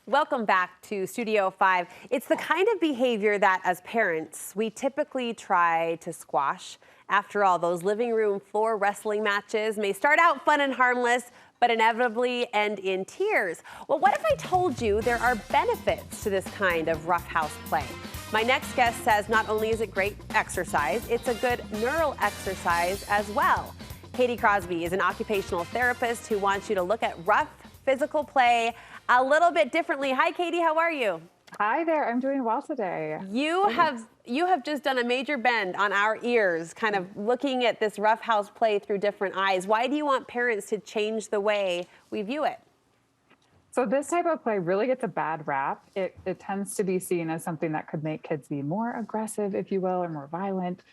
Welcome back to Studio 5. It's the kind of behavior that, as parents, we typically try to squash. After all, those living room floor wrestling matches may start out fun and harmless, but inevitably end in tears. Well, what if I told you there are benefits to this kind of roughhouse play? My next guest says not only is it great exercise, it's a good neural exercise as well. Katie Crosby is an occupational therapist who wants you to look at rough physical play a little bit differently. Hi, Katie, how are you? Hi there, I'm doing well today. You have just done a major bend on our ears, kind of looking at this roughhouse play through different eyes. Why do you want parents to change the way we view it? So this type of play really gets a bad rap. It tends to be seen as something that could make kids be more aggressive, if you will, or more violent.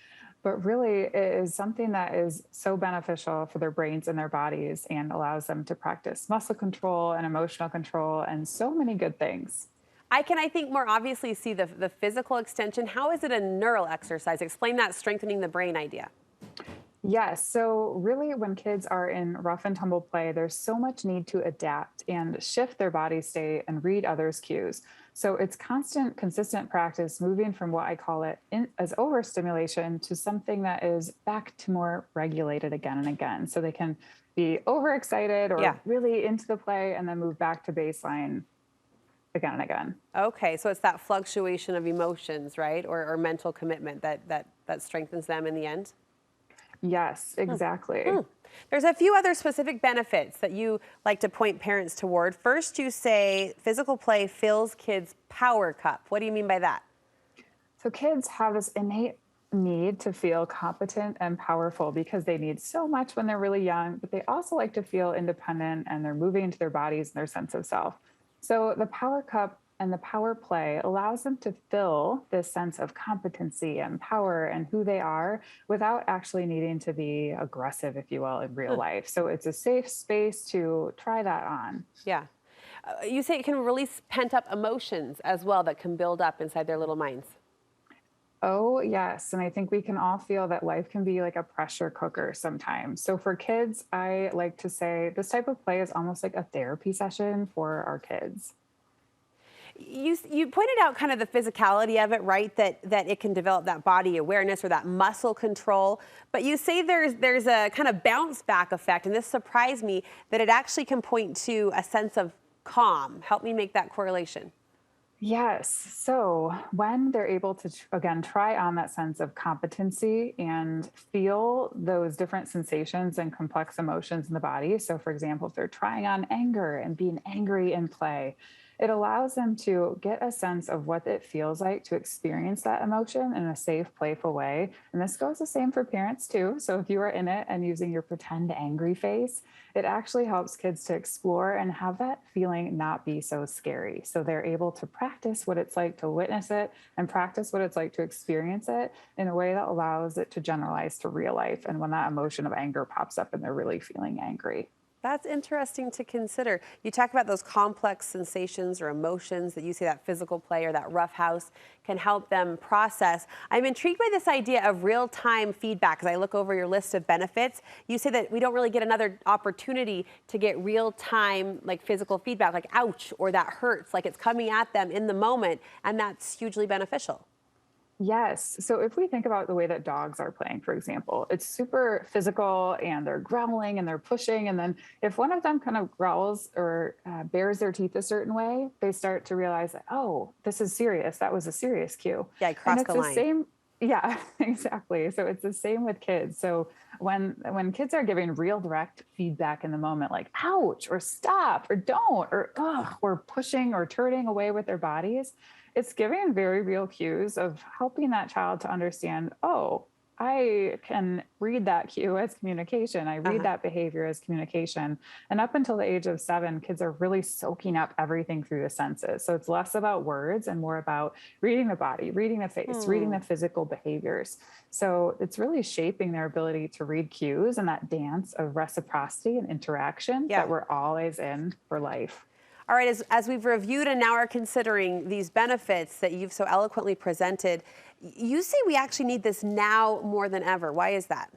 But really, it is something that is so beneficial for their brains and their bodies and allows them to practice muscle control and emotional control and so many good things. I think, more obviously see the physical extension. How is it a neural exercise? Explain that strengthening the brain idea. Yes. So, really, when kids are in rough and tumble play, there's so much need to adapt and shift their body state and read others' cues. So, it's constant, consistent practice moving from what I call it as overstimulation to something that is back to more regulated again and again. So, they can be overexcited or Yeah. really into the play and then move back to baseline again and again. Okay, so it's that fluctuation of emotions, right? Or mental commitment that strengthens them in the end? Yes, exactly. There's a few other specific benefits that you like to point parents toward. First, you say physical play fills kids' power cup. What do you mean by that? So kids have this innate need to feel competent and powerful because they need so much when they're really young, but they also like to feel independent and they're moving into their bodies and their sense of self. So the power cup and the power play allows them to fill this sense of competency and power and who they are without actually needing to be aggressive, if you will, in real life. So it's a safe space to try that on. Yeah. You say it can release pent up emotions as well that can build up inside their little minds. Oh, yes. And I think we can all feel that life can be like a pressure cooker sometimes. So for kids, I like to say this type of play is almost like a therapy session for our kids. You pointed out kind of the physicality of it, right? That it can develop that body awareness or that muscle control. But you say there's a kind of bounce back effect, and this surprised me that it actually can point to a sense of calm. Help me make that correlation. Yes. So when they're able to, again, try on that sense of competency and feel those different sensations and complex emotions in the body. So, for example, if they're trying on anger and being angry in play, it allows them to get a sense of what it feels like to experience that emotion in a safe, playful way. And this goes the same for parents too. So if you are in it and using your pretend angry face, it actually helps kids to explore and have that feeling not be so scary. So they're able to practice what it's like to witness it and practice what it's like to experience it in a way that allows it to generalize to real life. And when that emotion of anger pops up and they're really feeling angry. That's interesting to consider. You talk about those complex sensations or emotions that you say that physical play or that rough house can help them process. I'm intrigued by this idea of real-time feedback. As I look over your list of benefits, you say that we don't really get another opportunity to get real-time like physical feedback, like ouch, or that hurts, like it's coming at them in the moment, and that's hugely beneficial. Yes. So if we think about the way that dogs are playing, for example, it's super physical and they're growling and they're pushing. And then if one of them kind of growls or bares their teeth a certain way, they start to realize that, oh, this is serious. That was a serious cue. Yeah, I And crossed it's the the line. same. Yeah, exactly. So it's the same with kids. So when kids are giving real direct feedback in the moment, like ouch or stop or don't or ugh, or pushing or turning away with their bodies, it's giving very real cues of helping that child to understand, oh, I can read that cue as communication. I read Uh-huh. that behavior as communication. And up until the age of 7, kids are really soaking up everything through the senses. So it's less about words and more about reading the body, reading the face, reading the physical behaviors. So it's really shaping their ability to read cues and that dance of reciprocity and interaction Yeah. that we're always in for life. All right, as we've reviewed and now are considering these benefits that you've so eloquently presented, you say we actually need this now more than ever. Why is that?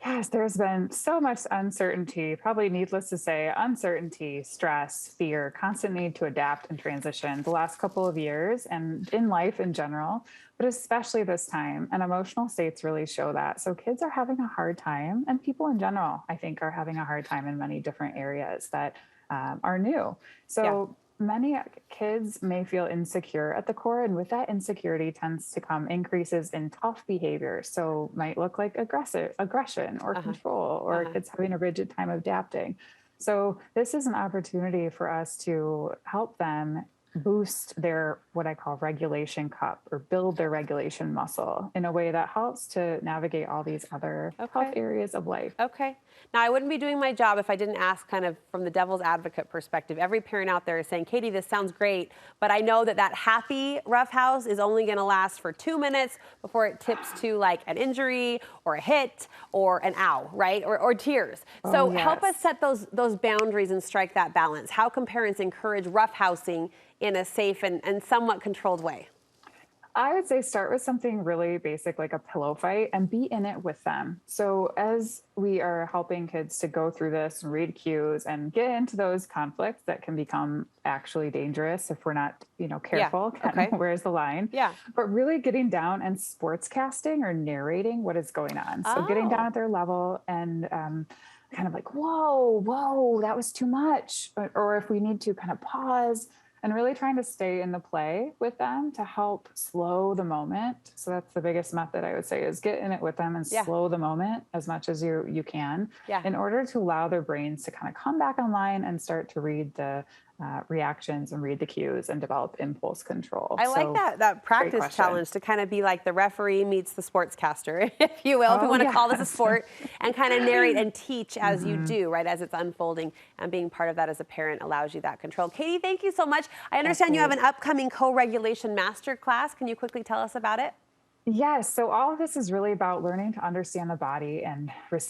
Yes, there's been so much uncertainty, probably needless to say, uncertainty, stress, fear, constant need to adapt and transition the last couple of years and in life in general, but especially this time. And emotional states really show that. So kids are having a hard time, and people in general, I think, are having a hard time in many different areas that are new. Yeah. So many kids may feel insecure at the core, and with that insecurity tends to come increases in tough behavior. So might look like aggression or Uh-huh. control, or Uh-huh. kids having a rigid time adapting. So this is an opportunity for us to help them boost their what I call regulation cup, or build their regulation muscle in a way that helps to navigate all these other tough Okay. areas of life. Okay. Now, I wouldn't be doing my job if I didn't ask, kind of from the devil's advocate perspective. Every parent out there is saying, Katie, this sounds great, but I know that that happy roughhouse is only going to last for 2 minutes before it tips to like an injury or a hit or an ow, right? Or tears. Oh, So help us yes. set those boundaries and strike that balance. How can parents encourage roughhousing in a safe and somewhat controlled way? I would say start with something really basic like a pillow fight and be in it with them. So, as we are helping kids to go through this and read cues and get into those conflicts that can become actually dangerous if we're not, Yeah. careful, kind of Okay. where's the line, Yeah. but really getting down and sports casting or narrating what is going on. So, getting down Oh, at their level and, kind of like, whoa, whoa, that was too much. Or if we need to kind of pause and really trying to stay in the play with them to help slow the moment. So that's the biggest method I would say is get in it with them and yeah. slow the moment as much as you can Yeah. in order to allow their brains to kind of come back online and start to read the reactions and read the cues and develop impulse control. I like So that great practice question. challenge to kind of be like the referee meets the sportscaster, if you will, if you Oh want to call this a yes. sport, and kind of narrate and teach as you Mhm. do, right, as it's unfolding. And being part of that as a parent allows you that control. Katie, thank you so much. I That's understand you have great. an upcoming co-regulation master class. Can you quickly tell us about it? Yes. So all of this is really about learning to understand the body and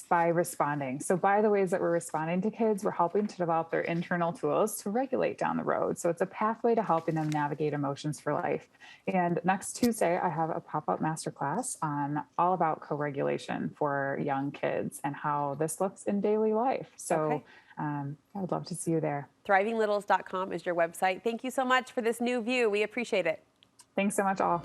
by responding. So by the ways that we're responding to kids, we're helping to develop their internal tools to regulate down the road. So it's a pathway to helping them navigate emotions for life. And next Tuesday, I have a pop-up masterclass on all about co-regulation for young kids and how this looks in daily life. So Okay. I would love to see you there. Thrivinglittles.com is your website. Thank you so much for this new view. We appreciate it. Thanks so much, all.